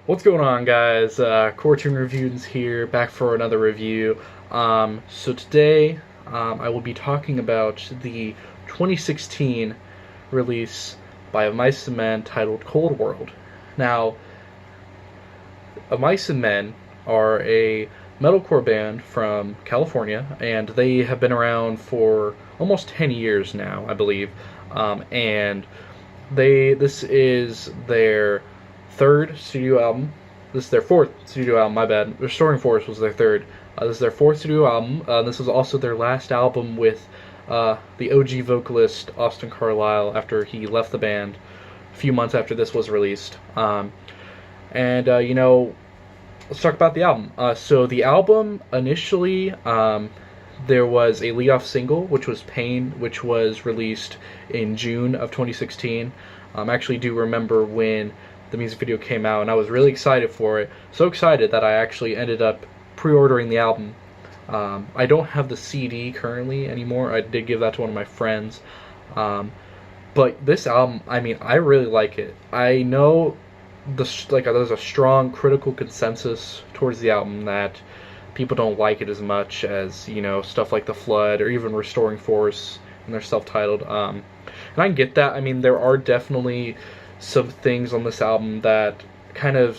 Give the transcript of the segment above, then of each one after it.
What's going on, guys? Cartoon Reviews here, back for another review. So today, I will be talking about the 2016 release by Mice and Men titled Cold World. Now, Mice and Men are a metalcore band from California, and they have been around for almost 10 years now, I believe. And this is their third studio album. This is their fourth studio album, my bad. Restoring Force was their third. This is their fourth studio album. This was also their last album with the OG vocalist Austin Carlisle after he left the band a few months after this was released. Let's talk about the album. So the album initially, there was a leadoff single, which was Pain, which was released in June of 2016. I actually do remember when the music video came out, and I was really excited for it. So excited that I actually ended up pre-ordering the album. I don't have the CD currently anymore. I did give that to one of my friends. But this album, I really like it. I know there's a strong critical consensus towards the album that people don't like it as much as, stuff like The Flood or even Restoring Force, and they're self-titled. And I can get that. There are definitely some things on this album that kind of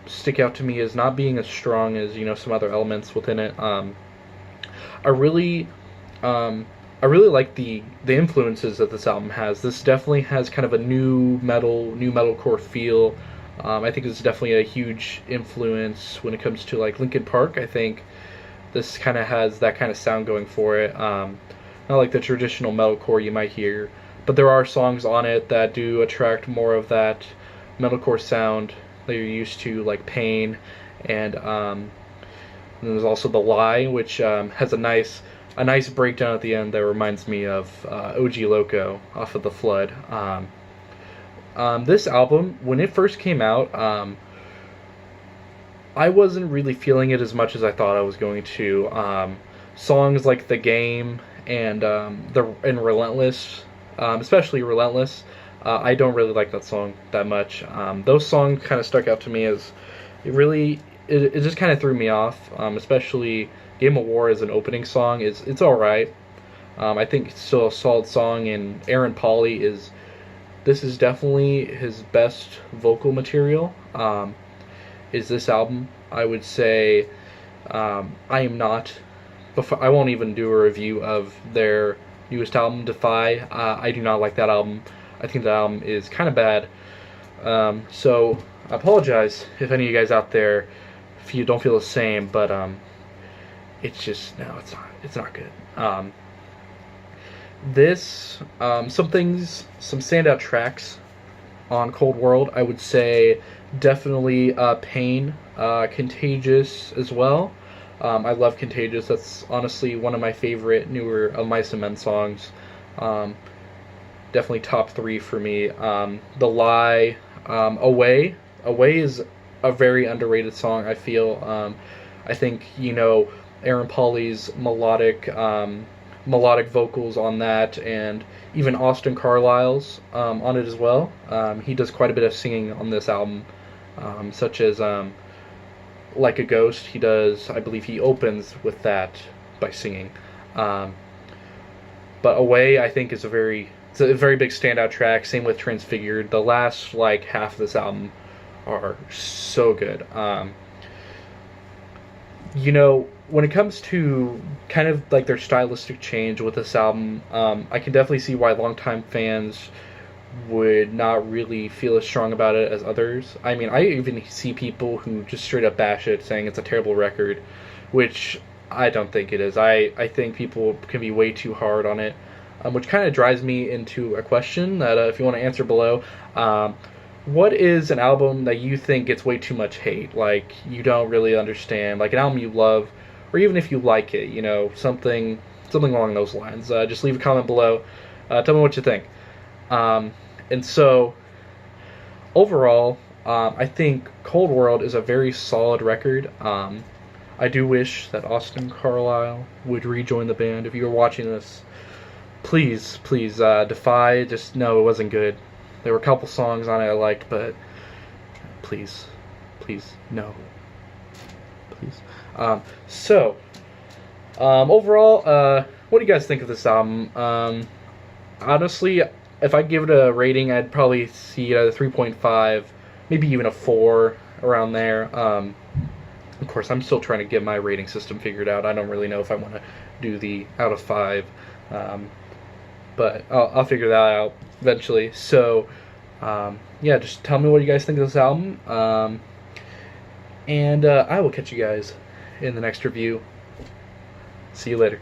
stick out to me as not being as strong as, some other elements within it. I really like the influences that this album has. This definitely has kind of a new metalcore feel. I think it's definitely a huge influence when it comes to like Linkin Park. I think this kind of has that kind of sound going for it. Not like the traditional metalcore you might hear, but there are songs on it that do attract more of that metalcore sound that you're used to, like Pain, and there's also The Lie, which has a nice breakdown at the end that reminds me of OG Loco off of The Flood. This album, when it first came out, I wasn't really feeling it as much as I thought I was going to. Songs like The Game and Relentless, especially Relentless, I don't really like that song that much. Those songs kind of stuck out to me as it just kind of threw me off. Especially Game of War as an opening song it's all right. I think it's still a solid song, and Aaron Pauli this is definitely his best vocal material. Is this album? I would say I won't even do a review of their newest album, Defy. I do not like that album. I think that album is kind of bad. So I apologize if any of you guys out there, if you don't feel the same, but it's just, no, it's not good. Some standout tracks on Cold World, I would say definitely Pain, Contagious as well. I love Contagious. That's honestly one of my favorite newer of Mice and Men songs. Definitely top 3 for me. The Lie, Away is a very underrated song, I feel. I think, Aaron Pauli's melodic vocals on that, and even Austin Carlisle's on it as well. He does quite a bit of singing on this album, such as Like a Ghost. I believe he opens with that by singing. But Away, I think, is a very big standout track. Same with Transfigured. The last half of this album are so good. When it comes to kind of like their stylistic change with this album, I can definitely see why longtime fans would not really feel as strong about it as others. I even see people who just straight up bash it, saying it's a terrible record, which I don't think it is. I think people can be way too hard on it, which kind of drives me into a question that if you want to answer below, what is an album that you think gets way too much hate? Like, you don't really understand, like an album you love, or even if you like it, something along those lines. Just leave a comment below. Tell me what you think. And so, overall, I think Cold World is a very solid record. I do wish that Austin Carlisle would rejoin the band. If you're watching this, please, Defy, just know it wasn't good. There were a couple songs on it I liked, but please, Please, no. Please. Overall, what do you guys think of this album? Honestly, if I give it a rating, I'd probably see it at a 3.5, maybe even a 4, around there. Of course, I'm still trying to get my rating system figured out. I don't really know if I want to do the out of 5, but I'll figure that out eventually. So, yeah, just tell me what you guys think of this album, and I will catch you guys in the next review. See you later.